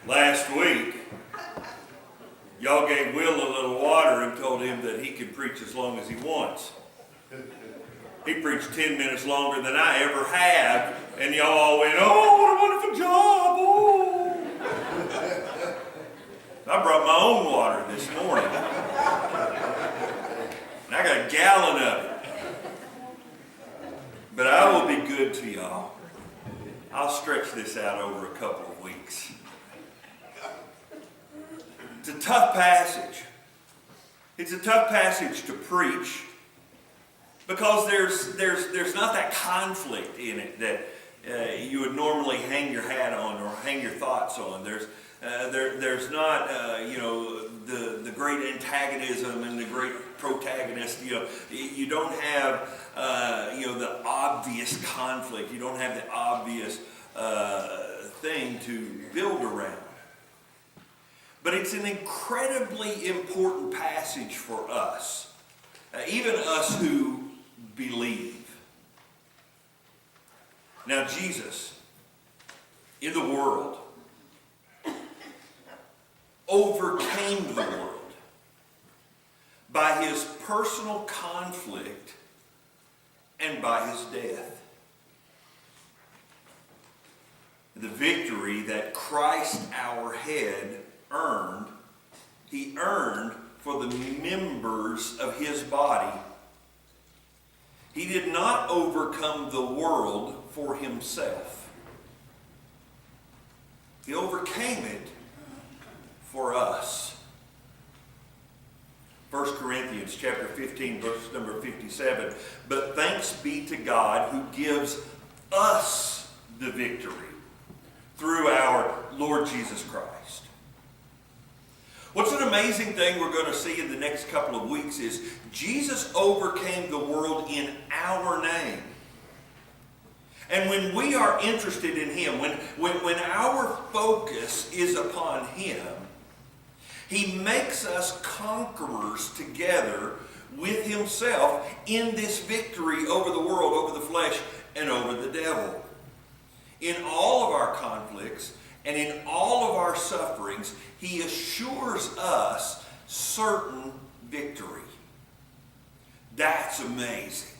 Last week, y'all gave Will a little water and told him that he can preach as long as he wants. He preached 10 minutes longer than I ever have, and y'all all went, "Oh, what a wonderful job, oh." I brought my own water this morning. And I got a gallon of it. But I will be good to y'all. I'll stretch this out over a couple of weeks. It's a tough passage. It's a tough passage to preach because there's not that conflict in it that you would normally hang your hat on or hang your thoughts on. There's not the great antagonism and the great protagonist. You don't have the obvious conflict. You don't have the obvious thing to build around. But it's an incredibly important passage for us, even us who believe. Now, Jesus, in the world, overcame the world by his personal conflict and by his death. The victory that Christ, our head, earned, he earned for the members of his body. He did not overcome the world for himself. He overcame it for us. 1 Corinthians chapter 15, verse number 57. But thanks be to God who gives us the victory through our Lord Jesus Christ. What's an amazing thing we're going to see in the next couple of weeks is Jesus overcame the world in our name. And when we are interested in him, when our focus is upon him, he makes us conquerors together with himself in this victory over the world, over the flesh, and over the devil. In all of our conflicts and in all of our sufferings, he assures us certain victory. That's amazing.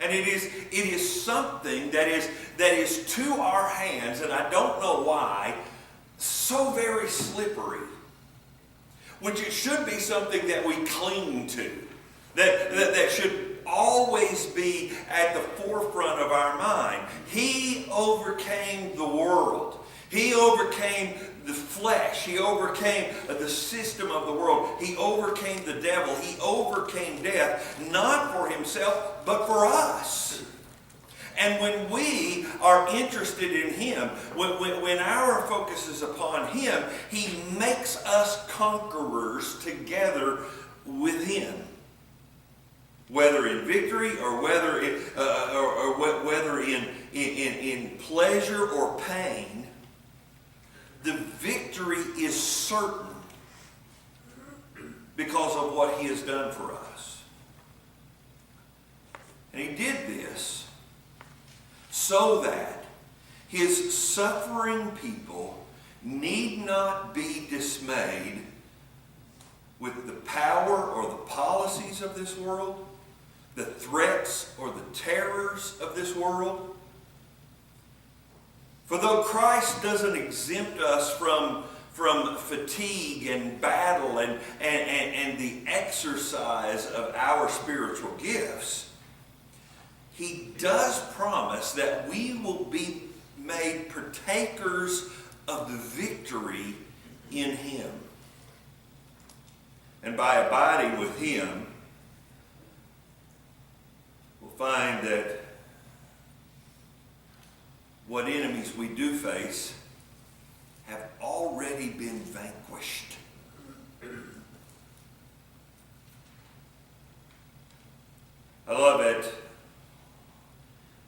And it is something that is to our hands, and I don't know why, so very slippery, which it should be something that we cling to, that should always be at the forefront of our mind. He overcame the world. He overcame the flesh. He overcame the system of the world. He overcame the devil. He overcame death, not for himself, but for us. And when we are interested in him, when our focus is upon him, he makes us conquerors together with him. Whether in victory or whether in pleasure or pain, the victory is certain because of what he has done for us. And he did this so that his suffering people need not be dismayed with the power or the policies of this world, the threats or the terrors of this world. For though Christ doesn't exempt us from fatigue and battle and the exercise of our spiritual gifts, he does promise that we will be made partakers of the victory in him. And by abiding with him, we'll find that what enemies we do face have already been vanquished. I love at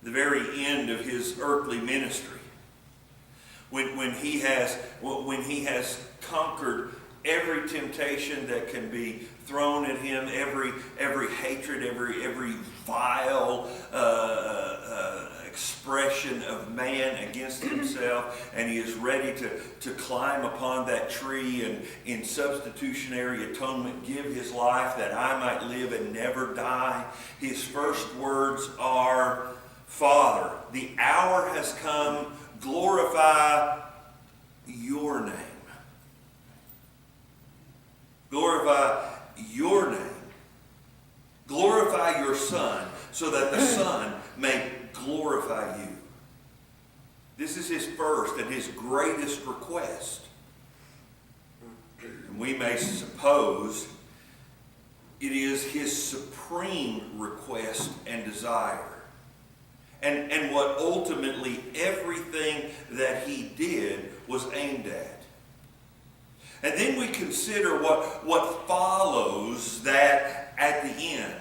the very end of his earthly ministry, when he has conquered every temptation that can be thrown at him, every hatred, every vile expression of man against himself, and he is ready to climb upon that tree and in substitutionary atonement give his life that I might live and never die. His first words are, Father, the hour has come, glorify your name. Glorify your name. Glorify your Son, so that the Son may glorify you. This is his first and his greatest request. And we may suppose it is his supreme request and desire. And what ultimately everything that he did was aimed at. And then we consider what follows that at the end.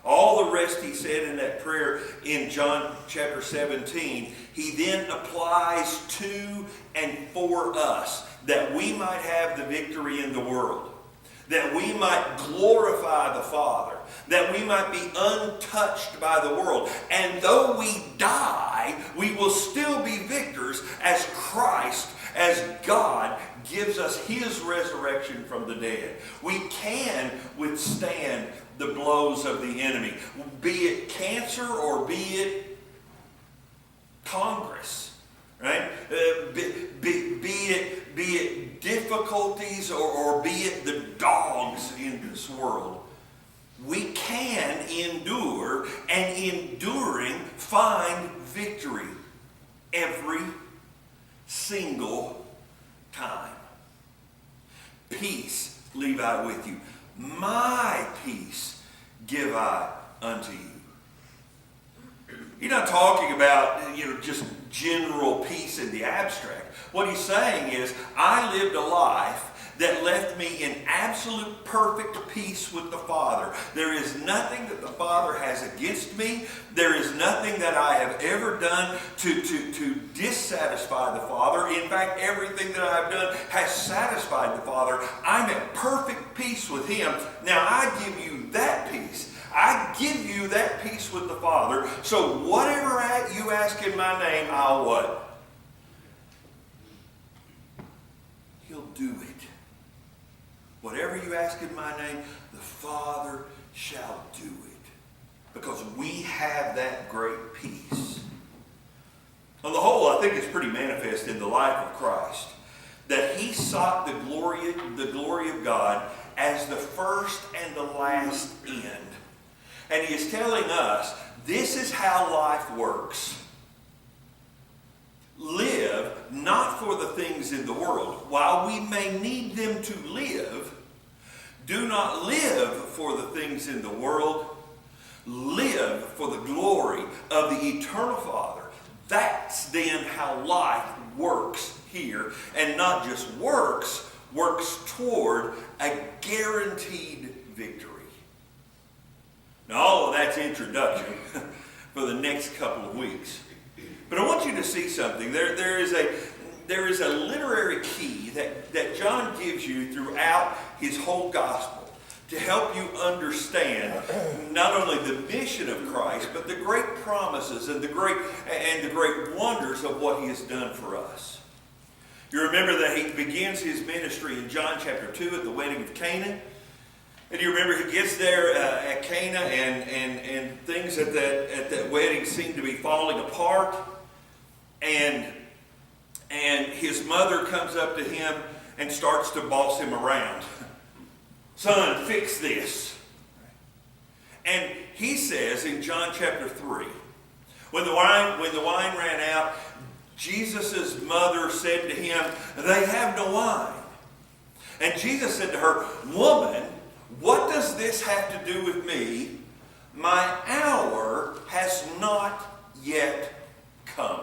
All the rest he said in that prayer in John chapter 17, he then applies to and for us, that we might have the victory in the world, that we might glorify the Father, that we might be untouched by the world. And though we die, we will still be victors as Christ, as God, gives us his resurrection from the dead. We can withstand the blows of the enemy, be it cancer or be it Congress, right? Be it difficulties or be it the dogs in this world. We can endure, and enduring find victory every single time. Peace leave I with you. My peace give I unto you. He's not talking about, just general peace in the abstract. What he's saying is, I lived a life that left me in absolute perfect peace with the Father. There is nothing that the Father has against me. There is nothing that I have ever done to dissatisfy the Father. In fact, everything that I've done has satisfied the Father. I'm at perfect peace with him. Now I give you that peace. I give you that peace with the Father. So whatever you ask in my name, I'll what? He'll do it. Whatever you ask in my name, the Father shall do it. Because we have that great peace. On the whole, I think it's pretty manifest in the life of Christ that he sought the glory of God as the first and the last end. And he is telling us, this is how life works. Live not for the things in the world. While we may need them to live, do not live for the things in the world. Live for the glory of the eternal Father. That's then how life works here. And not just works toward a guaranteed victory. Now, all of that's introduction for the next couple of weeks. But I want you to see something. There is a literary key that John gives you throughout his whole gospel to help you understand not only the mission of Christ, but the great promises and the great wonders of what he has done for us. You remember that he begins his ministry in John chapter 2 at the wedding of Cana. And you remember he gets there at Cana and things at that wedding seem to be falling apart. And his mother comes up to him and starts to boss him around. Son, fix this. And he says in John chapter 3, when the wine ran out, Jesus' mother said to him, they have no wine. And Jesus said to her, woman, what does this have to do with me? My hour has not yet come.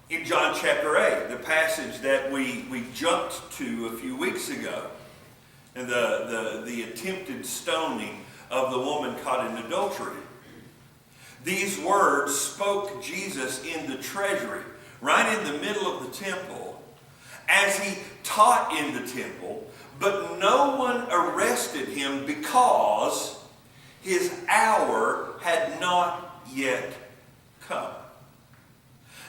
In John chapter 8, the passage that we jumped to a few weeks ago, and the attempted stoning of the woman caught in adultery. These words spoke Jesus in the treasury, right in the middle of the temple, as he taught in the temple, but no one arrested him because his hour had not yet come.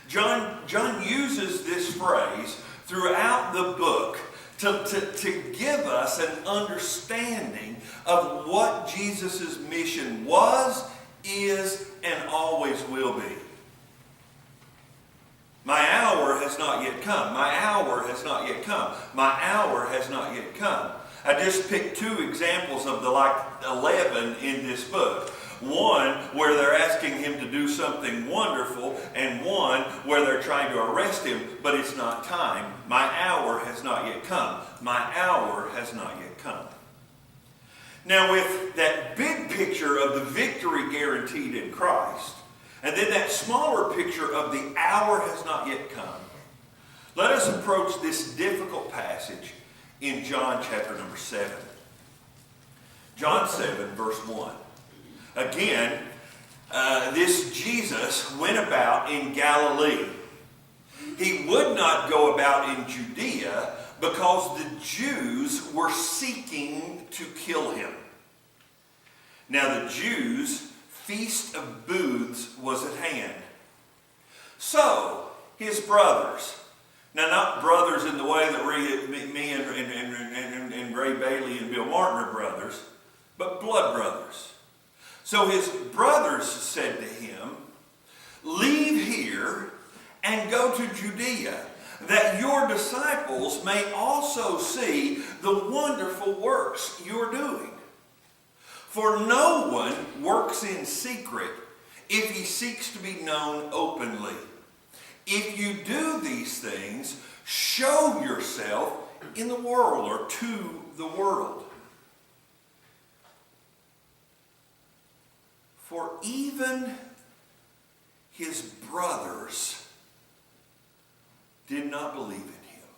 John uses this phrase throughout the book to give us an understanding of what Jesus' mission was, is, and always will be. My hour has not yet come. My hour has not yet come. My hour has not yet come. I just picked two examples of the 11 in this book. One where they're asking him to do something wonderful, and one where they're trying to arrest him, but it's not time. My hour has not yet come. My hour has not yet come. Now, with that big picture of the victory guaranteed in Christ, and then that smaller picture of the hour has not yet come, let us approach this difficult passage in John chapter number 7. John 7, verse 1. Again, this Jesus went about in Galilee. He would not go about in Judea because the Jews were seeking to kill him. Now the Jews' feast of booths was at hand. So his brothers, now not brothers in the way that me and Ray Bailey and Bill Martin are brothers, but blood brothers. So his brothers said to him, "Leave here and go to Judea, that your disciples may also see the wonderful works you are doing. For no one works in secret if he seeks to be known openly. If you do these things, show yourself in the world," or to the world. For even his brothers did not believe in him.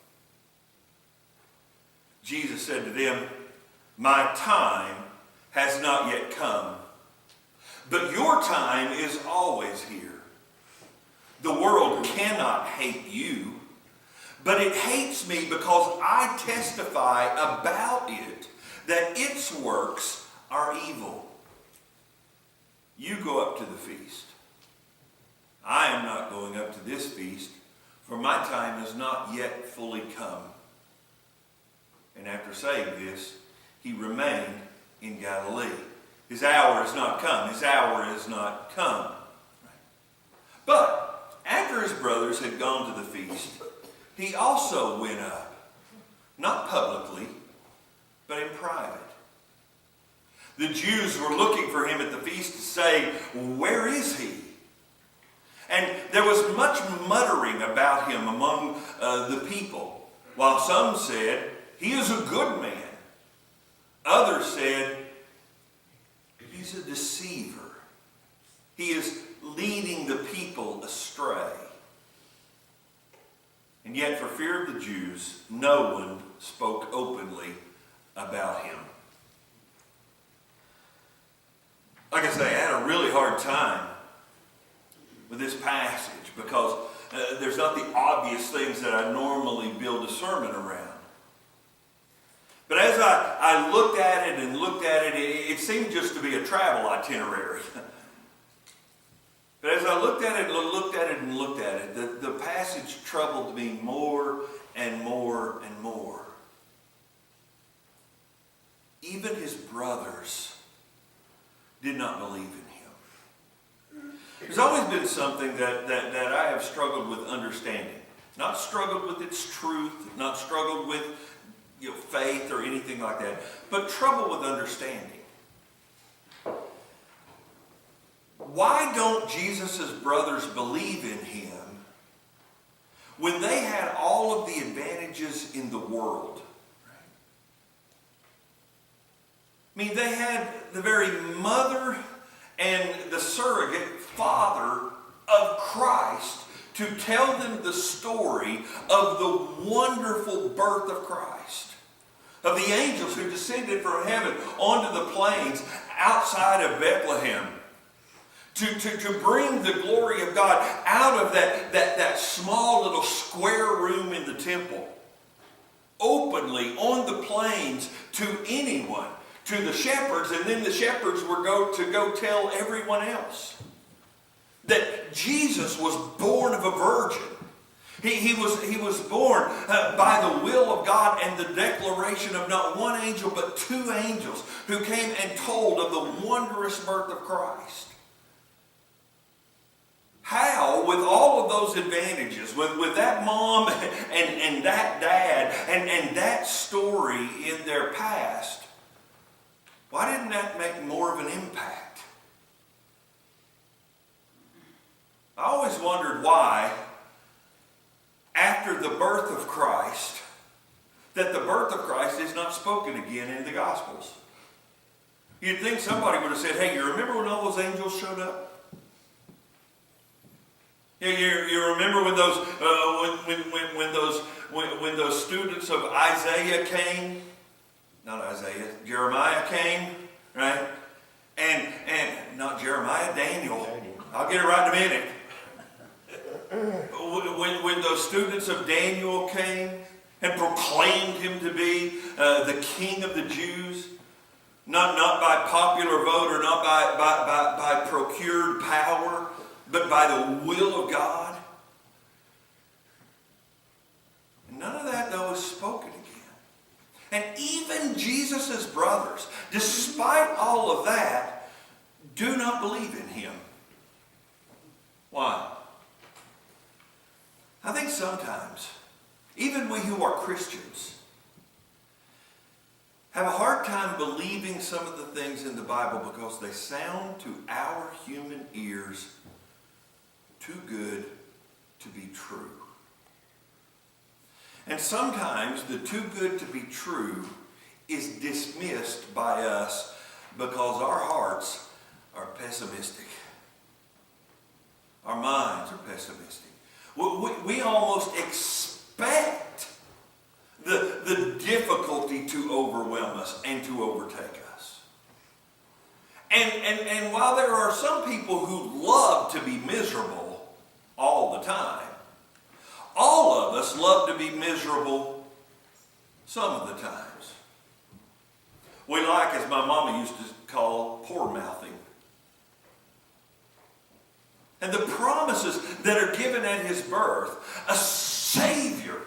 Jesus said to them, "My time has not yet come, but your time is always here. The world cannot hate you, but it hates me because I testify about it that its works are evil. You go up to the feast. I am not going up to this feast, for my time has not yet fully come." And after saying this, he remained in Galilee. His hour has not come. His hour has not come. But after his brothers had gone to the feast, he also went up, not publicly, but in private. The Jews were looking for him at the feast to say, "Where is he?" And there was much muttering about him among the people, while some said, "He is a good man." Others said, "He's a deceiver. He is leading the people astray." And yet, for fear of the Jews, no one spoke openly about him. Like I say, I had a really hard time with this passage because there's not the obvious things that I normally build a sermon around. But as I looked at it and looked at it, it seemed just to be a travel itinerary. But as I looked at it and looked at it and looked at it, the passage troubled me more and more and more. Even his brothers did not believe in him. There's always been something that I have struggled with understanding. Not struggled with its truth, not struggled with faith or anything like that, but trouble with understanding. Why don't Jesus' brothers believe in him when they had all of the advantages in the world? I mean, they had the very mother and the surrogate father of Christ to tell them the story of the wonderful birth of Christ, of the angels who descended from heaven onto the plains outside of Bethlehem, to bring the glory of God out of that small little square room in the temple, openly on the plains to anyone, to the shepherds, and then the shepherds were to go tell everyone else. that Jesus was born of a virgin. He was born by the will of God and the declaration of not one angel but two angels who came and told of the wondrous birth of Christ. How, with all of those advantages, with that mom and that dad and that story in their past, why didn't that make more of an impact? I always wondered why, after the birth of Christ, that the birth of Christ is not spoken again in the Gospels. You'd think somebody would have said, hey, you remember when all those angels showed up? You remember when those students of Isaiah came? Not Isaiah, Jeremiah came, right? And not Jeremiah, Daniel. I'll get it right in a minute. When those students of Daniel came and proclaimed him to be the king of the Jews, not by popular vote or not by procured power, but by the will of God. And none of that, though, is spoken again. And even Jesus' brothers, despite all of that, do not believe in him. Why? I think sometimes, even we who are Christians, have a hard time believing some of the things in the Bible because they sound to our human ears too good to be true. And sometimes the too good to be true is dismissed by us because our hearts are pessimistic. Our minds are pessimistic. We almost expect the difficulty to overwhelm us and to overtake us. And while there are some people who love to be miserable all the time, all of us love to be miserable some of the times. We like, as my mama used to call, poor-mouthing. And the promises that are given at his birth, a Savior,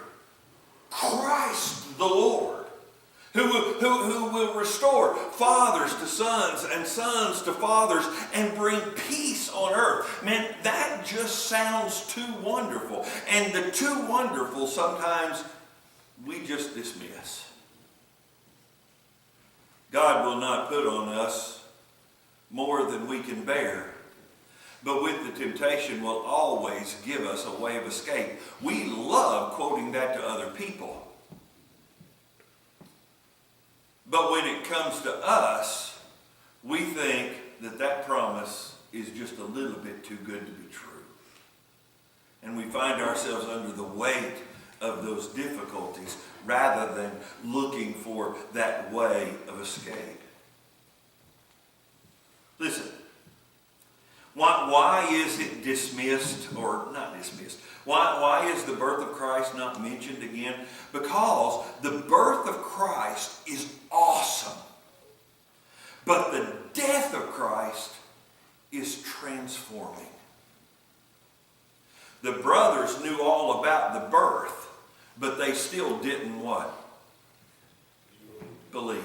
Christ the Lord, who will restore fathers to sons and sons to fathers and bring peace on earth. Man, that just sounds too wonderful. And the too wonderful sometimes we just dismiss. God will not put on us more than we can bear, but with the temptation will always give us a way of escape. We love quoting that to other people. But when it comes to us, we think that promise is just a little bit too good to be true. And we find ourselves under the weight of those difficulties rather than looking for that way of escape. Listen, why is it dismissed or not dismissed? Why is the birth of Christ not mentioned again? Because the birth of Christ is awesome. But the death of Christ is transforming. The brothers knew all about the birth, but they still didn't what? Believe.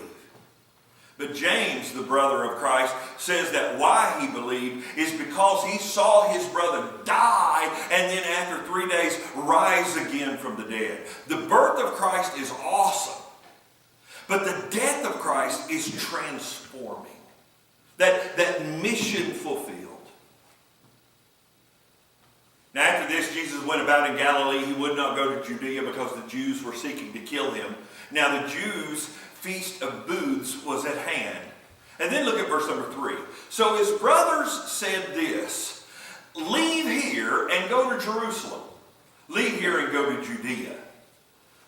But James, the brother of Christ, says that why he believed is because he saw his brother die and then after 3 days rise again from the dead. The birth of Christ is awesome. But the death of Christ is transforming. That mission fulfilled. Now after this, Jesus went about in Galilee. He would not go to Judea because the Jews were seeking to kill him. Now the Jews' Feast of Booths was at hand. And then look at verse number 3. So his brothers said this, leave here and go to Jerusalem. Leave here and go to Judea.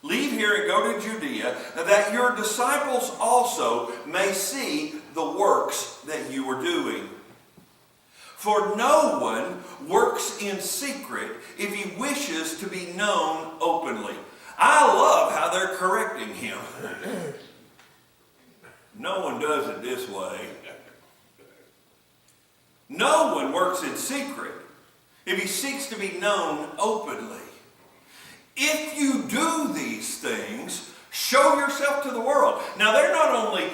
Leave here and go to Judea, that your disciples also may see the works that you are doing. For no one works in secret if he wishes to be known openly. I love how they're correcting him. No one does it this way. No one works in secret if he seeks to be known openly. If you do these things, show yourself to the world. Now they're not only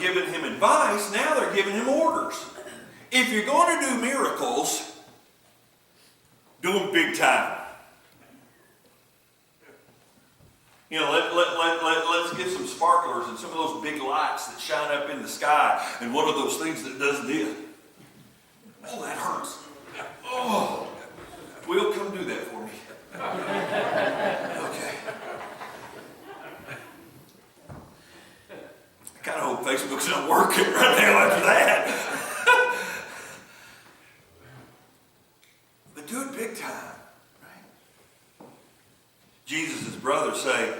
giving him advice, now they're giving him orders. If you're going to do miracles, do them big time. You know, let's get some sparklers and some of those big lights that shine up in the sky, and one of those things that does this. Oh, that hurts. Oh, Will, come do that for me. Okay. I kind of hope Facebook's not working right now after that. But do it big time, right? Jesus' brothers say,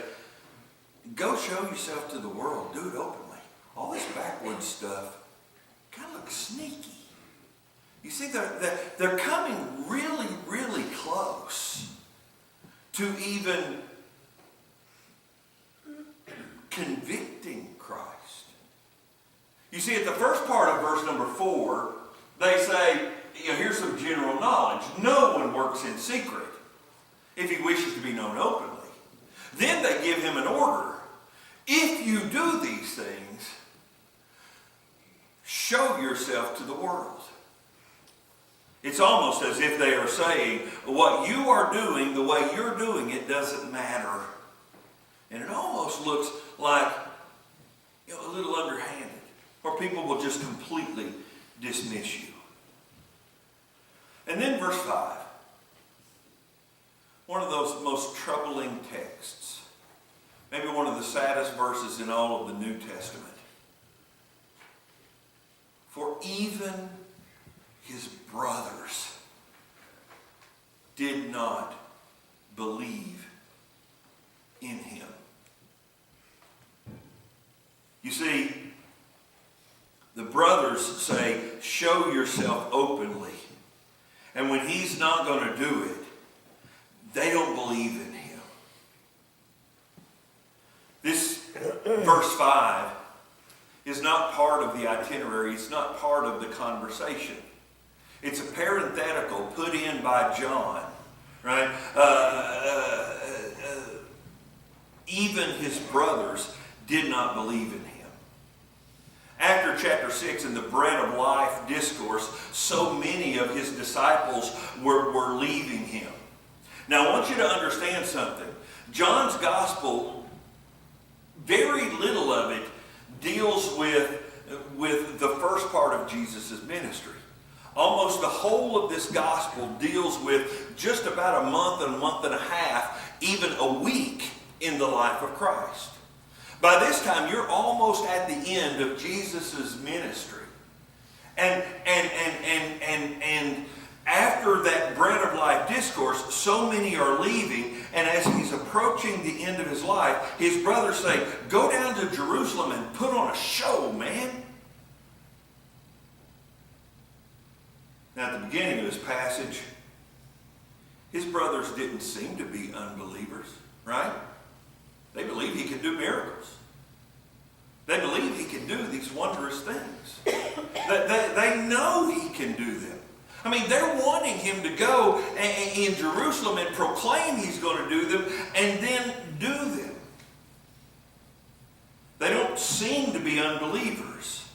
go show yourself to the world. Do it openly. All this backwoods stuff kind of looks sneaky. You see, they're coming really, really close to even convicting Christ. You see, at the first part of verse number 4, they say, here's some general knowledge. No one works in secret if he wishes to be known openly. Then they give him an order. If you do these things, show yourself to the world. It's almost as if they are saying, what you are doing, the way you're doing it, doesn't matter. And it almost looks like a little underhanded, or people will just completely dismiss you. And then verse 5, one of those most troubling texts, maybe one of the saddest verses in all of the New Testament. For even his brothers did not believe in him. You see, the brothers say, show yourself openly. And when he's not going to do it, they don't believe in him. This verse 5 is not part of the itinerary. It's not part of the conversation. It's a parenthetical put in by John, right? Even his brothers did not believe in him. After chapter 6 in the bread of life discourse, so many of his disciples were leaving him. Now I want you to understand something. John's gospel, very little of it deals with the first part of Jesus' ministry. Almost the whole of this gospel deals with just about a month and a half, even a week in the life of Christ. By this time, you're almost at the end of Jesus' ministry. And after that bread of life discourse, so many are leaving, and as he's approaching the end of his life, his brothers say, go down to Jerusalem and put on a show, man. Now, at the beginning of this passage, his brothers didn't seem to be unbelievers, right? They believed he could do miracles. They believe he can do these wondrous things. They know he can do them. I mean, they're wanting him to go in Jerusalem and proclaim he's going to do them and then do them. They don't seem to be unbelievers.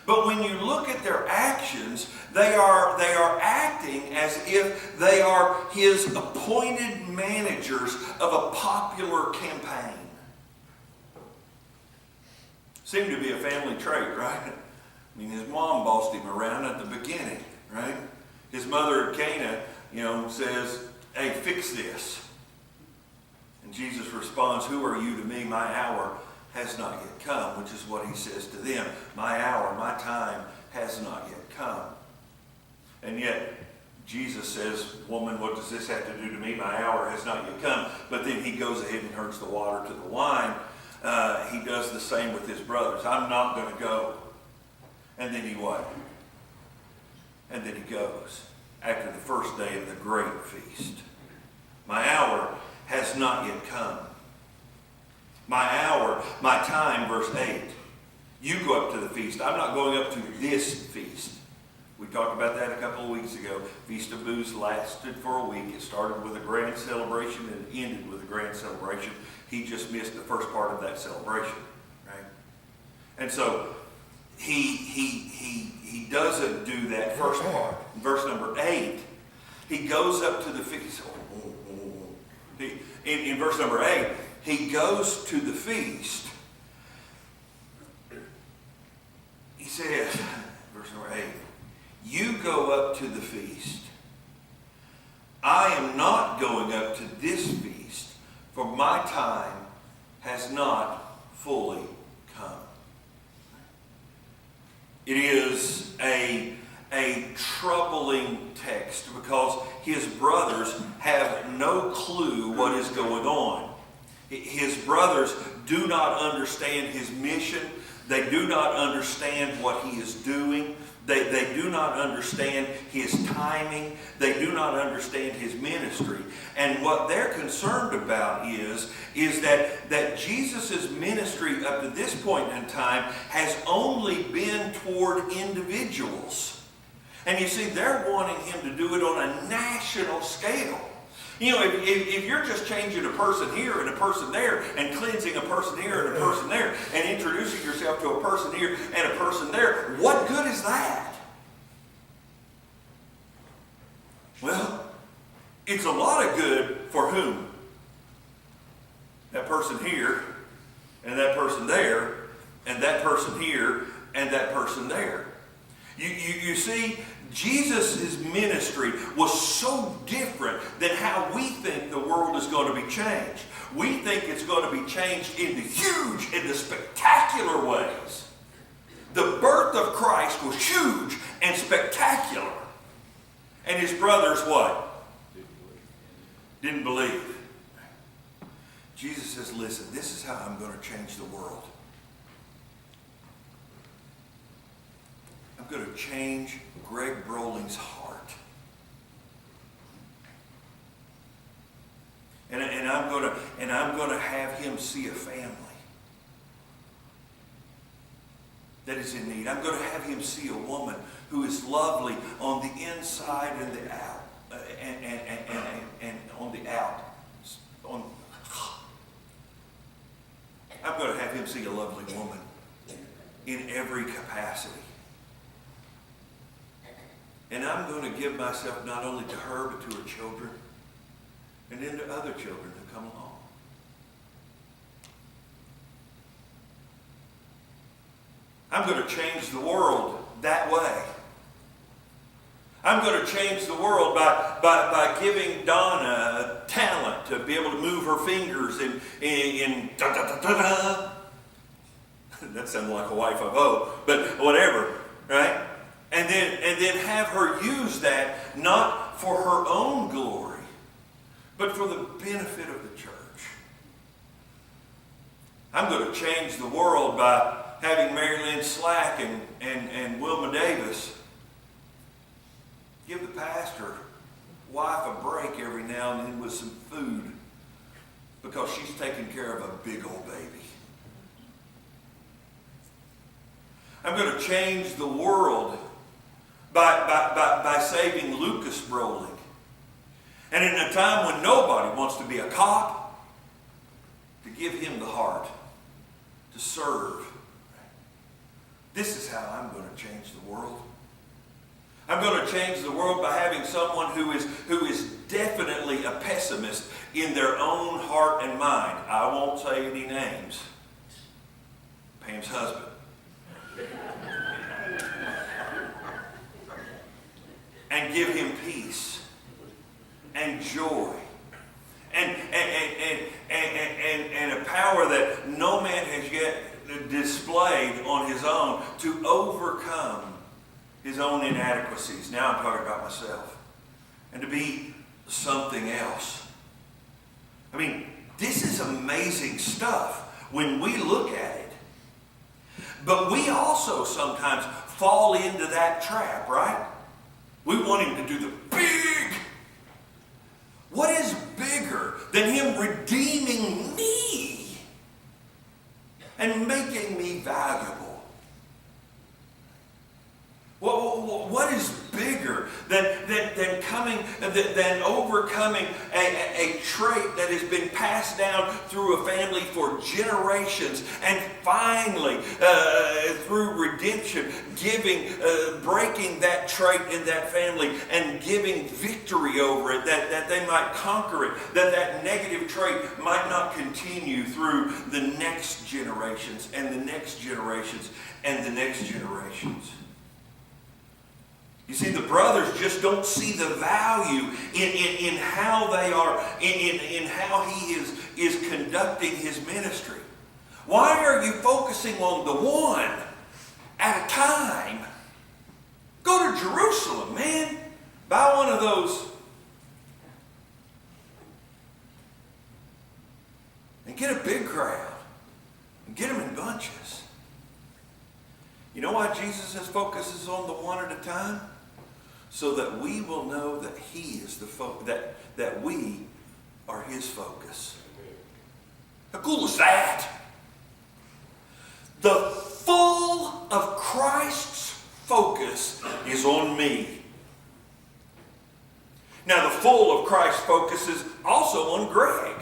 But when you look at their actions, they are acting as if they are his appointed managers of a popular campaign. Seemed to be a family trait, right? I mean, his mom bossed him around at the beginning, right? His mother, Cana, says, hey, fix this. And Jesus responds, who are you to me? My hour has not yet come, which is what he says to them. My hour, my time has not yet come. And yet, Jesus says, woman, what does this have to do to me? My hour has not yet come. But then he goes ahead and turns the water to the wine. He does the same with his brothers. I'm not going to go. And then he what? And then he goes after the first day of the great feast. My hour has not yet come. My hour, my time, verse 8. You go up to the feast. I'm not going up to this feast. We talked about that a couple of weeks ago. Feast of Booths lasted for a week. It started with a grand celebration and it ended with a grand celebration. He just missed the first part of that celebration, right? And so he doesn't do that first part. In verse number 8, he goes up to the feast. In verse number 8, he goes to the feast. He says, verse number 8, you go up to the feast. I am not going up to this feast, for my time has not fully come. It is a troubling text because his brothers have no clue what is going on. His brothers do not understand his mission. They do not understand what he is doing. They do not understand his timing. They do not understand his ministry. And what they're concerned about is that Jesus' ministry up to this point in time has only been toward individuals. And you see, they're wanting him to do it on a national scale. You know, if you're just changing a person here and a person there and cleansing a person here and a person there and introducing yourself to a person here and a person there, what good is that? Well, it's a lot of good for whom? That person here and that person there and that person here and that person there. You see, Jesus' ministry was so different than how we think the world is going to be changed. We think it's going to be changed in the huge, in the spectacular ways. The birth of Christ was huge and spectacular. And his brothers what? Didn't believe. Jesus says, listen, this is how I'm going to change the world. I'm going to change Greg Broling's heart. And I'm going to have him see a family that is in need. I'm going to have him see a woman who is lovely on the inside and the out, and on the out. I'm going to have him see a lovely woman in every capacity. And I'm going to give myself not only to her, but to her children, and then to other children who come along. I'm going to change the world that way. I'm going to change the world by giving Donna talent to be able to move her fingers in da da da da da. That sounded like a wife of O, but whatever, right? And then have her use that not for her own glory, but for the benefit of the church. I'm going to change the world by having Mary Lynn Slack and Wilma Davis give the pastor wife a break every now and then with some food because she's taking care of a big old baby. I'm going to change the world by saving Lucas Broling. And in a time when nobody wants to be a cop, to give him the heart to serve. This is how I'm going to change the world. I'm going to change the world by having someone who is definitely a pessimist in their own heart and mind. I won't say any names. Pam's husband. And give him peace and joy and a power that no man has yet displayed on his own to overcome his own inadequacies. Now I'm talking about myself. And to be something else. I mean, this is amazing stuff when we look at it. But we also sometimes fall into that trap, right? We want him to do the big. What is bigger than him redeeming me and making me valuable? Well, what is bigger than overcoming a trait that has been passed down through a family for generations, and finally through redemption, breaking that trait in that family and giving victory over it, that they might conquer it, that negative trait might not continue through the next generations and the next generations and the next generations. You see, the brothers just don't see the value in how they are, in how he is conducting his ministry. Why are you focusing on the one at a time? Go to Jerusalem, man. Buy one of those and get a big crowd and get them in bunches. You know why Jesus focuses on the one at a time? So that we will know that he is that we are his focus. How cool is that? The full of Christ's focus is on me. Now the full of Christ's focus is also on Greg.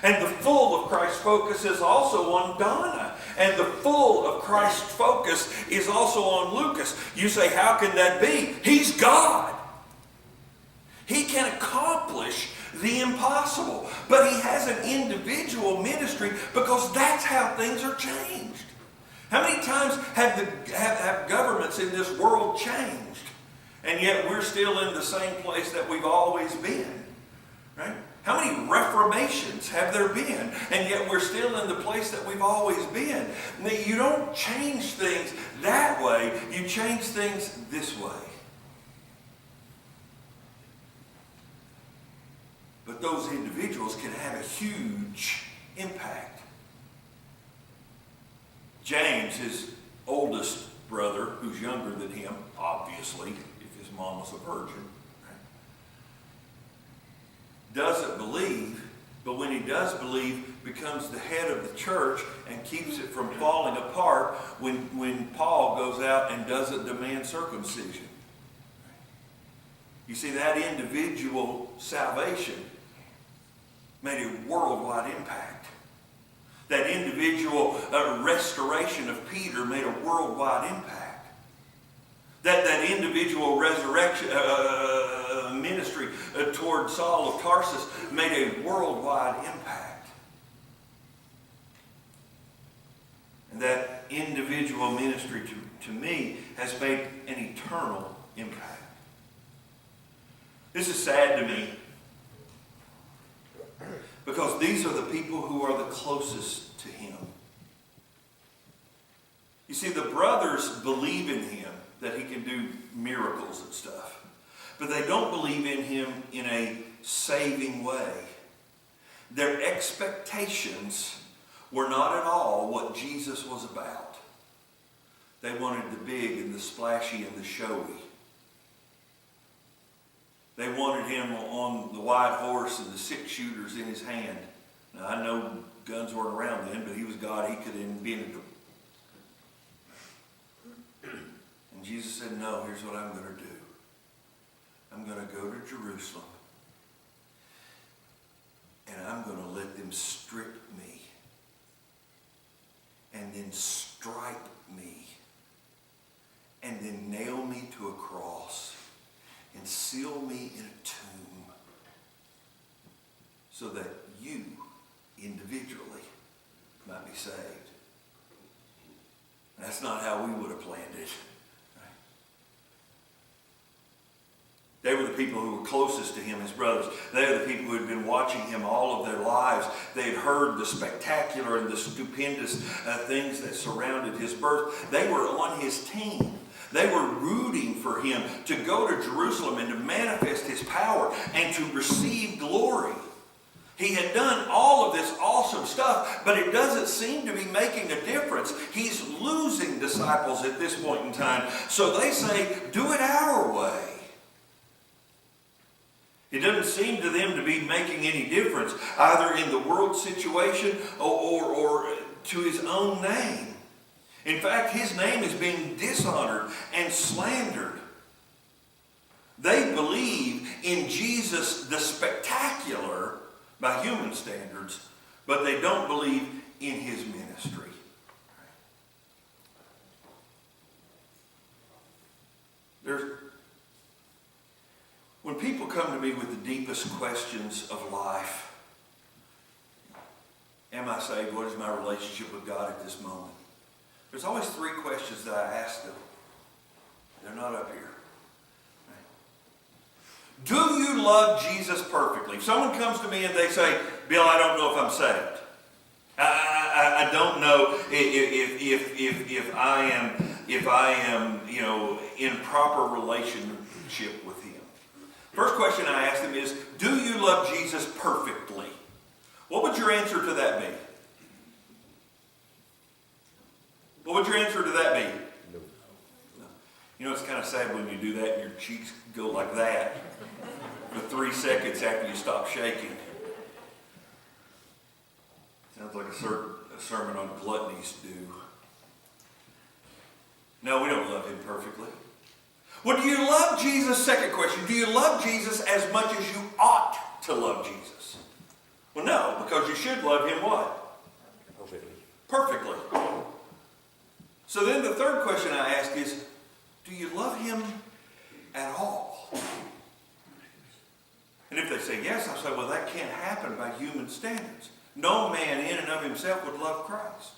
And the full of Christ's focus is also on Donna. And the full of Christ's focus is also on Lucas. You say, how can that be? He's God. He can accomplish the impossible. But he has an individual ministry because that's how things are changed. How many times have governments in this world changed? And yet we're still in the same place that we've always been. Right? How many reformations have there been? And yet we're still in the place that we've always been. Now, you don't change things that way. You change things this way. But those individuals can have a huge impact. James, his oldest brother, who's younger than him, obviously, if his mom was a virgin, doesn't believe, but when he does believe, becomes the head of the church and keeps it from falling apart when Paul goes out and doesn't demand circumcision. You see, that individual salvation made a worldwide impact. That individual restoration of Peter made a worldwide impact. That individual resurrection ministry toward Saul of Tarsus made a worldwide impact. And that individual ministry to me has made an eternal impact. This is sad to me because these are the people who are the closest to him. You see, the brothers believe in him, that he can do miracles and stuff. But they don't believe in him in a saving way. Their expectations were not at all what Jesus was about. They wanted the big and the splashy and the showy. They wanted him on the white horse and the 6 shooters in his hand. Now, I know guns weren't around then, but he was God. He could have invented them. And Jesus said, no, here's what I'm going to do. I'm going to go to Jerusalem. And I'm going to let them strip me. And then stripe me. And then nail me to a cross. And seal me in a tomb. So that you, individually, might be saved. And that's not how we would have planned it. They were the people who were closest to him, his brothers. They were the people who had been watching him all of their lives. They had heard the spectacular and the stupendous things that surrounded his birth. They were on his team. They were rooting for him to go to Jerusalem and to manifest his power and to receive glory. He had done all of this awesome stuff, but it doesn't seem to be making a difference. He's losing disciples at this point in time. So they say, do it our way. It doesn't seem to them to be making any difference, either in the world situation or to his own name. In fact, his name is being dishonored and slandered. They believe in Jesus the spectacular by human standards, but they don't believe in his ministry. When people come to me with the deepest questions of life, am I saved? What is my relationship with God at this moment? There's always three questions that I ask them. They're not up here. Do you love Jesus perfectly? If someone comes to me and they say, Bill, I don't know if I'm saved. I don't know if I am in proper relationship with him. First question I ask them is, do you love Jesus perfectly? What would your answer to that be? What would your answer to that be? No. You know, it's kind of sad when you do that and your cheeks go like that for 3 seconds after you stop shaking. Sounds like a sermon on gluttony's due. No, we don't love him perfectly. Well, do you love Jesus? Second question. Do you love Jesus as much as you ought to love Jesus? Well, no, because you should love him what? Perfectly. Perfectly. So then the third question I ask is, do you love him at all? And if they say yes, I say, well, that can't happen by human standards. No man in and of himself would love Christ.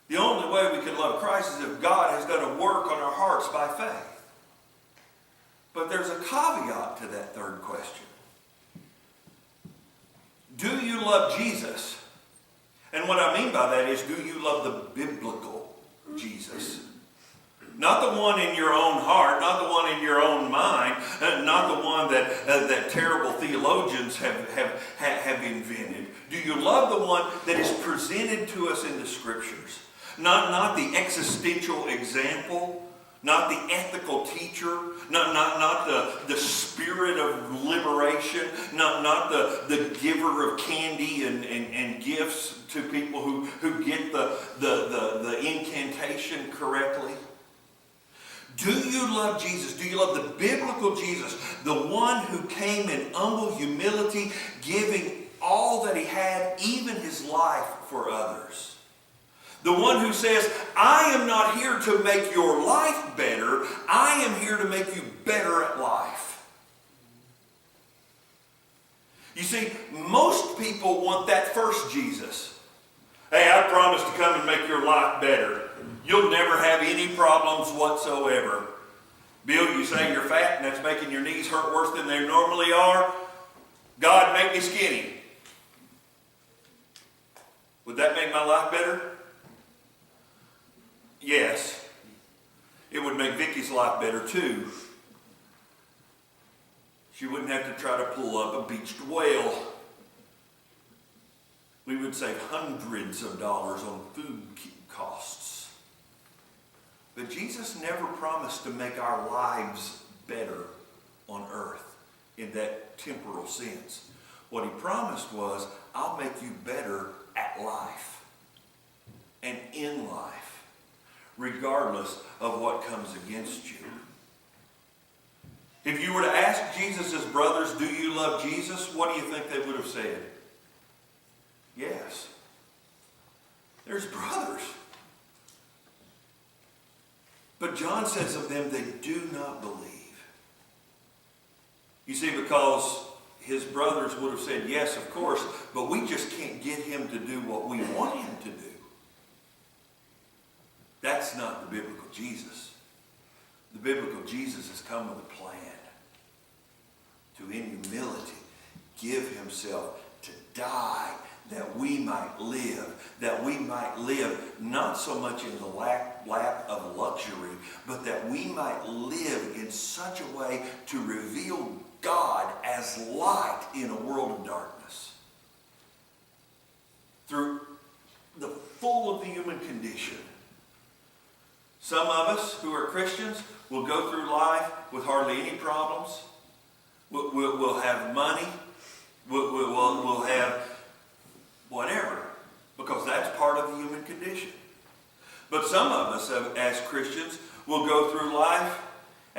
The only way we can love Christ is if God has done a work on our hearts by faith. But there's a caveat to that third question. Do you love Jesus? And what I mean by that is, do you love the biblical Jesus? Not the one in your own heart, not the one in your own mind, not the one that terrible theologians have invented. Do you love the one that is presented to us in the Scriptures? Not the existential example, not the ethical teacher, not the spirit of liberation, not the giver of candy and gifts to people who get the incantation correctly. Do you love Jesus? Do you love the biblical Jesus? The one who came in humble humility, giving all that he had, even his life for others. The one who says, I am not here to make your life better. I am here to make you better at life. You see, most people want that first Jesus. Hey, I promise to come and make your life better. You'll never have any problems whatsoever. Bill, you say you're fat and that's making your knees hurt worse than they normally are. God, make me skinny. Would that make my life better? Yes. It would make Vicky's life better too. She wouldn't have to try to pull up a beached whale. We would save hundreds of dollars on food costs. But Jesus never promised to make our lives better on earth in that temporal sense. What he promised was, I'll make you better at life and in life, regardless of what comes against you. If you were to ask Jesus' brothers, do you love Jesus? What do you think they would have said? Yes. There's brothers. But John says of them, they do not believe. You see, because his brothers would have said, yes, of course, but we just can't get him to do what we want him to do. That's not the biblical Jesus. The biblical Jesus has come with a plan to, in humility, give himself to die that we might live not so much in the lap of luxury, but that we might live in such a way to reveal God as light in a world of darkness. Through the full of the human condition. Some of us who are Christians will go through life with hardly any problems. We'll have money. We'll have whatever, because that's part of the human condition. But some of us as Christians will go through life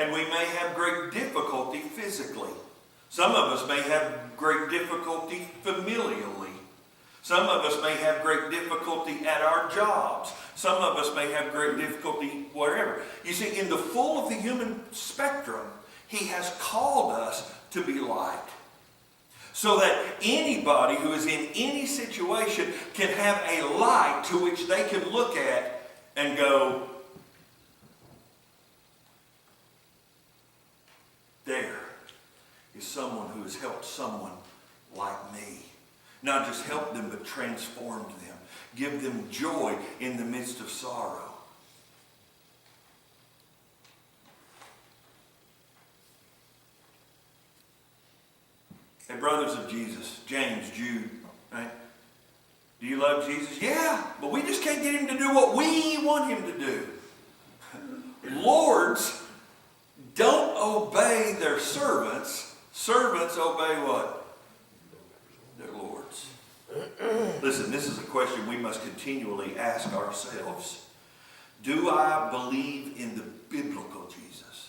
And we may have great difficulty physically. Some of us may have great difficulty familially. Some of us may have great difficulty at our jobs. Some of us may have great difficulty wherever. You see, in the full of the human spectrum, He has called us to be light. So that anybody who is in any situation can have a light to which they can look at and go, there is someone who has helped someone like me. Not just help them, but transformed them. Give them joy in the midst of sorrow. Hey, brothers of Jesus, James, Jude, right? Do you love Jesus? Yeah, but we just can't get Him to do what we want Him to do. Lords don't obey their servants. Servants obey what? Their lords. Listen, this is a question we must continually ask ourselves. Do I believe in the biblical Jesus?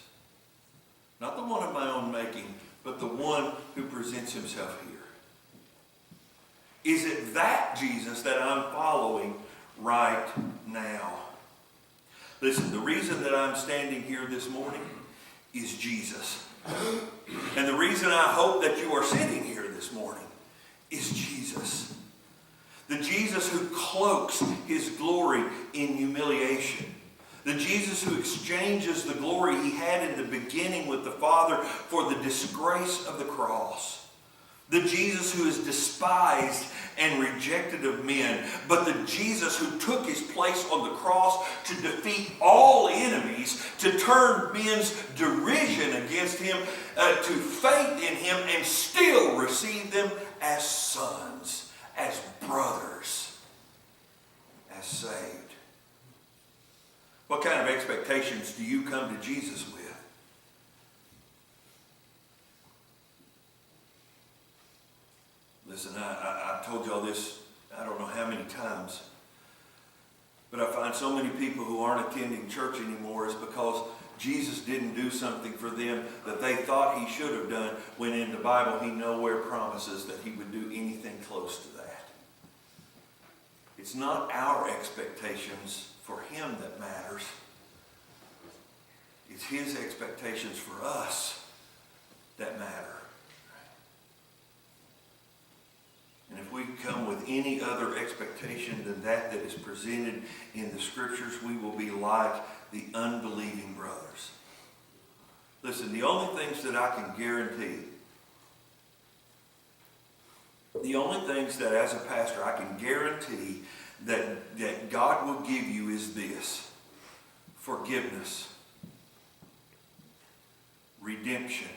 Not the one of my own making, but the one who presents Himself here. Is it that Jesus that I'm following right now? Listen, the reason that I'm standing here this morning is Jesus. And the reason I hope that you are sitting here this morning is Jesus. The Jesus who cloaks His glory in humiliation. The Jesus who exchanges the glory He had in the beginning with the Father for the disgrace of the cross. The Jesus who is despised and rejected of men, but the Jesus who took His place on the cross to defeat all enemies, to turn men's derision against Him, to faith in Him, and still receive them as sons, as brothers, as saved. What kind of expectations do you come to Jesus with? Listen, I've told y'all this, I don't know how many times, but I find so many people who aren't attending church anymore is because Jesus didn't do something for them that they thought He should have done, when in the Bible He nowhere promises that He would do anything close to that. It's not our expectations for Him that matters. It's His expectations for us that matter. And if we come with any other expectation than that is presented in the Scriptures, we will be like the unbelieving brothers. Listen, the only things that I can guarantee, the only things that as a pastor I can guarantee that God will give you is this: forgiveness, redemption,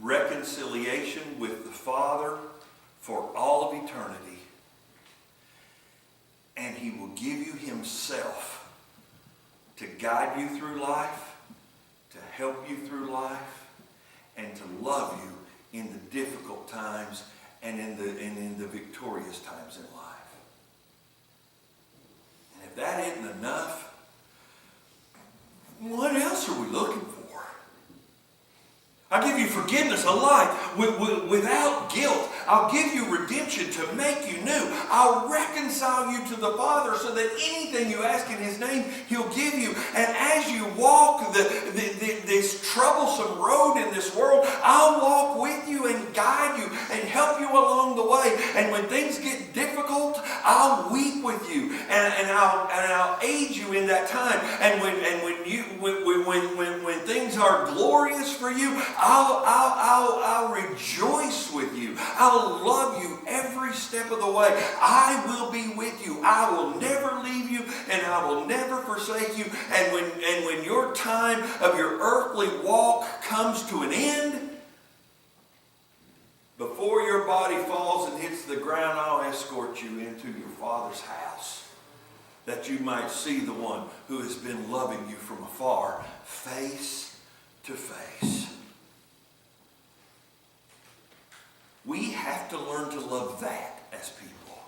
reconciliation with the Father for all of eternity. And He will give you Himself to guide you through life, to help you through life, and to love you in the difficult times and in the victorious times in life. And if that isn't enough, what else are we looking for? I'll give you forgiveness of life without guilt. I'll give you redemption to make you new. I'll reconcile you to the Father so that anything you ask in His name, He'll give you. And as you walk this troublesome road in this world, I'll walk with you and guide you and help you along the way. And when things get difficult, I'll weep with you and I'll aid you in that time. And when things are glorious for you, I'll rejoice with you. I'll love you every step of the way. I will be with you. I will never leave you, and I will never forsake you. And when your time of your earthly walk comes to an end, before your body falls and hits the ground, I'll escort you into your Father's house, that you might see the one who has been loving you from afar, face to face. We have to learn to love that as people.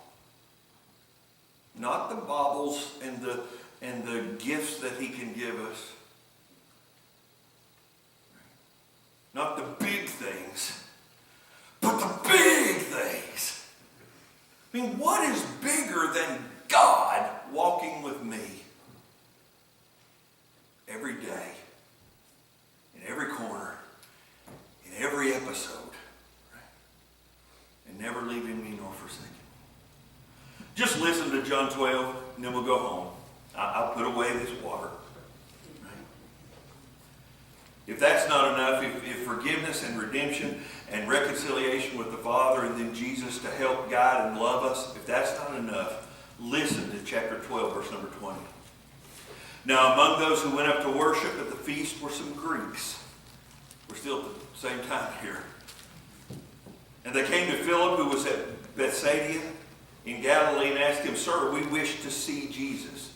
Not the baubles and the gifts that He can give us. Not the big things, but the big things. I mean, what is bigger than God walking with me every day, in every corner, in every episode, right? And never leaving me nor forsaking me? Just listen to John 12, and then we'll go home. I'll put away this water. Right? If that's not enough, if forgiveness and redemption and reconciliation with the Father and then Jesus to help guide and love us, if that's not enough, listen to chapter 12, verse number 20. Now among those who went up to worship at the feast were some Greeks. We're still at the same time here. And they came to Philip, who was at Bethsaida in Galilee, and asked him, "Sir, we wish to see Jesus."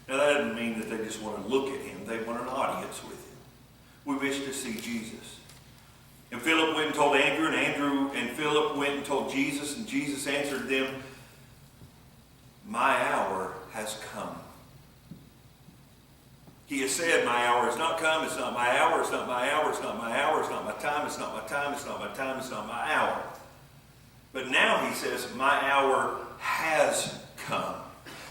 Now that doesn't mean that they just want to look at him. They want an audience with him. We wish to see Jesus. And Philip went and told Andrew, and Andrew and Philip went and told Jesus, and Jesus answered them, "My hour has come." He has said, "My hour has not come. It's not my hour. It's not my hour. It's not my hour. It's not my time. It's not my time. It's not my time. It's not my hour." But now he says, "My hour has come."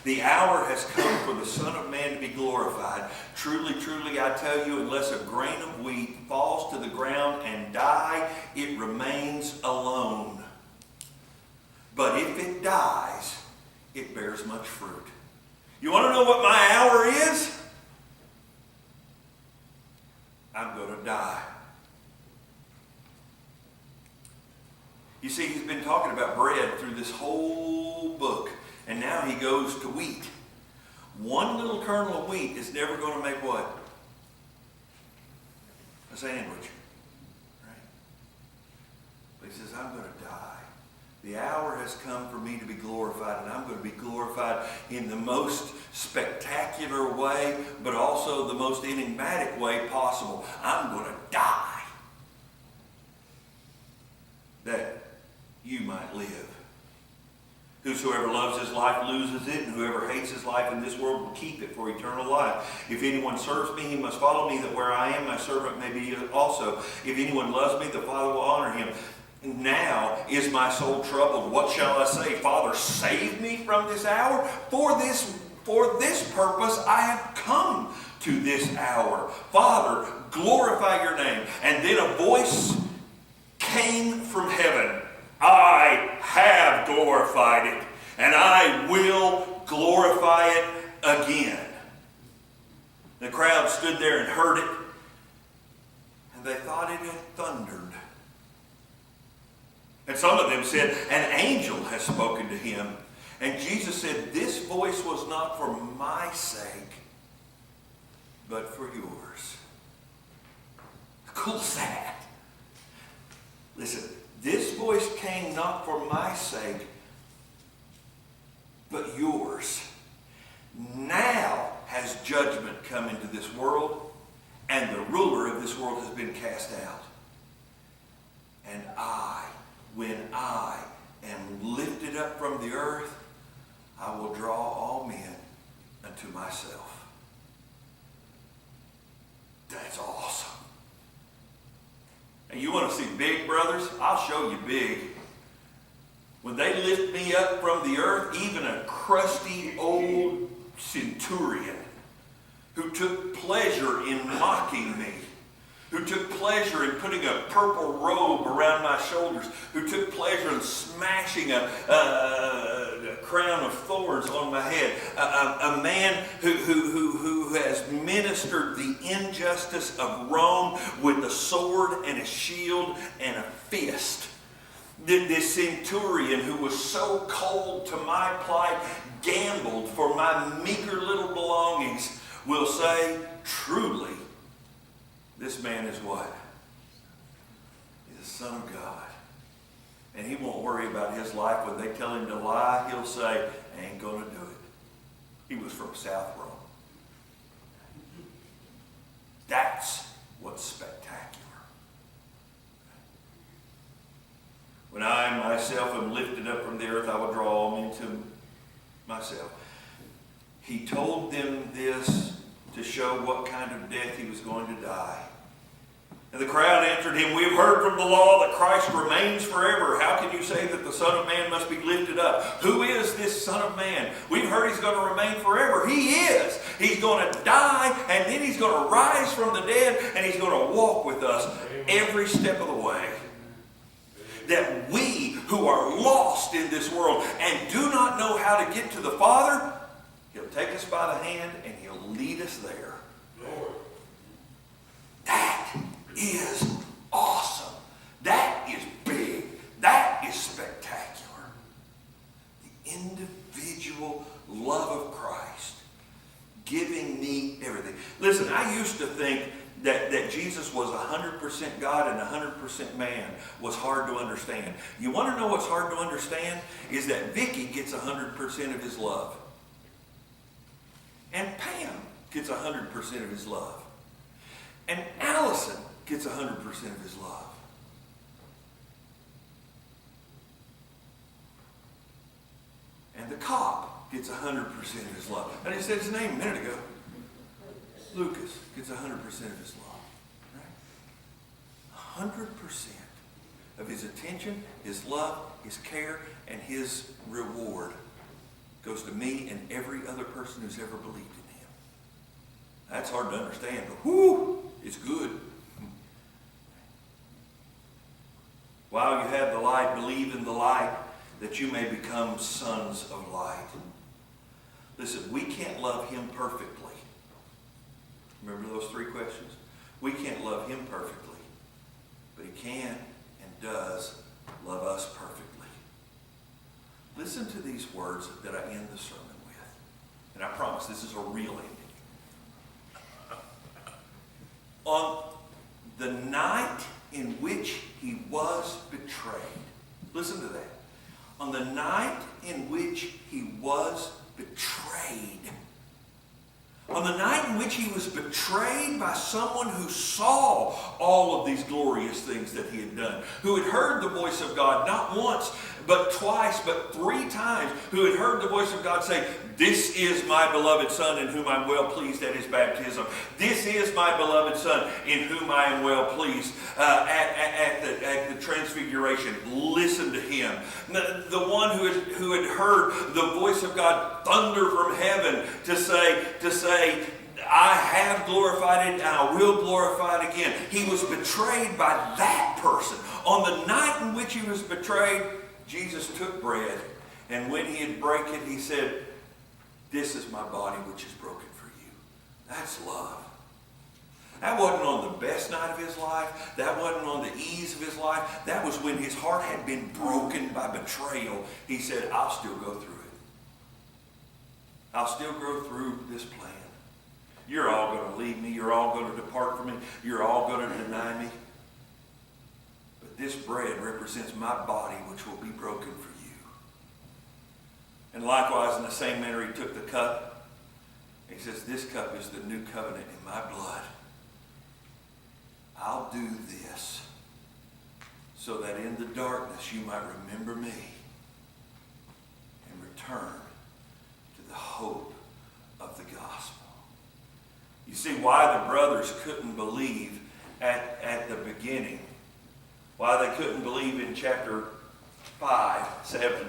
The hour has come for the Son of Man to be glorified. Truly, truly, I tell you, unless a grain of wheat falls to the ground and die, it remains alone. But if it dies, it bears much fruit. You want to know what my hour is? I'm going to die. You see, he's been talking about bread through this whole book. And now he goes to wheat. One little kernel of wheat is never going to make what? A sandwich. Right? But he says, I'm going to die. The hour has come for me to be glorified, and I'm going to be glorified in the most spectacular way, but also the most enigmatic way possible. I'm going to die that you might live. Whosoever loves his life loses it, and whoever hates his life in this world will keep it for eternal life. If anyone serves me, he must follow me, that where I am, my servant may be also. If anyone loves me, the Father will honor him. Now is my soul troubled. What shall I say? Father, save me from this hour. For this purpose I have come to this hour. Father, glorify your name. And then a voice came from heaven. I have glorified it, and I will glorify it again. The crowd stood there and heard it, and they thought it had thundered. And some of them said, an angel has spoken to him. And Jesus said, this voice was not for my sake, but for yours. How cool is that? Listen. This voice came not for my sake, but yours. Now has judgment come into this world, and the ruler of this world has been cast out. And I, when I am lifted up from the earth, I will draw all men unto myself. That's awesome. And you want to see big, brothers? I'll show you big. When they lift me up from the earth, even a crusty old centurion who took pleasure in mocking me, who took pleasure in putting a purple robe around my shoulders, who took pleasure in smashing a crown of thorns on my head, a man who has ministered the injustice of Rome with a sword and a shield and a fist. This centurion who was so cold to my plight, gambled for my meager little belongings, will say, truly, this man is what? He's the Son of God. And he won't worry about his life. When they tell him to lie, he'll say, I ain't going to do it. He was from South Rome. That's what's spectacular. When I myself am lifted up from the earth, I will draw all men to myself. He told them this to show what kind of death he was going to die. And the crowd answered him, "We have heard from the law that Christ remains forever. How can you say that the Son of Man must be lifted up? Who is this Son of Man? We've heard he's going to remain forever." He is. He's going to die, and then he's going to rise from the dead, and he's going to walk with us every step of the way. That we who are lost in this world and do not know how to get to the Father, he'll take us by the hand and he'll lead us there. Lord. That is awesome. That is big. That is spectacular. The individual love of Christ giving me everything. Listen, I used to think that Jesus was 100% God and 100% man was hard to understand. You want to know what's hard to understand? Is that Vicky gets 100% of his love. And Pam gets 100% of his love. And Allison gets 100% of his love. And the cop gets 100% of his love. I just said his name a minute ago. Lucas gets 100% of his love. Right? 100% of his attention, his love, his care, and his reward goes to me and every other person who's ever believed in him. That's hard to understand, but whoo, it's good. While you have the light, believe in the light, that you may become sons of light. Listen, we can't love him perfectly. Remember those three questions? We can't love him perfectly, but he can and does love us perfectly. Listen to these words that I end the sermon with. And I promise this is a real ending. On the night in which he was betrayed. Listen to that. On the night in which he was betrayed. On the night in which he was betrayed by someone who saw all of these glorious things that he had done, who had heard the voice of God not once, but twice, but 3 times, who had heard the voice of God say, "This is my beloved Son in whom I'm well pleased," at his baptism. "This is my beloved Son in whom I am well pleased," at the transfiguration. Listen to him. The one who had heard the voice of God thunder from heaven to say, "I have glorified it and I will glorify it again." He was betrayed by that person. On the night in which he was betrayed, Jesus took bread, and when he had broken it, he said, "This is my body which is broken for you." That's love. That wasn't on the best night of his life. That wasn't on the ease of his life. That was when his heart had been broken by betrayal. He said, "I'll still go through it. I'll still go through this plan. You're all going to leave me. You're all going to depart from me. You're all going to deny me. But this bread represents my body, which will be broken for you." And likewise, in the same manner, he took the cup. He says, "This cup is the new covenant in my blood. I'll do this so that in the darkness you might remember me and return to the hope of the gospel." You see why the brothers couldn't believe at the beginning, why they couldn't believe in chapter 5, 7,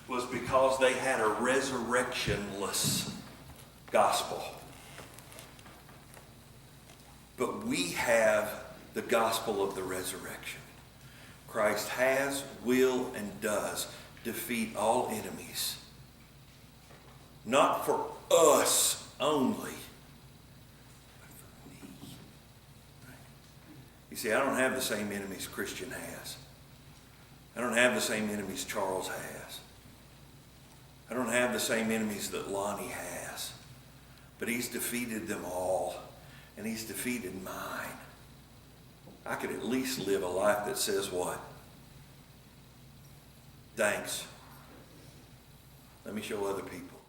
was because they had a resurrectionless gospel. But we have the gospel of the resurrection. Christ has, will, and does defeat all enemies. Not for us only, but for me. You see, I don't have the same enemies Christian has. I don't have the same enemies Charles has. I don't have the same enemies that Lonnie has. But he's defeated them all. And he's defeated mine. I could at least live a life that says what? Thanks. Let me show other people.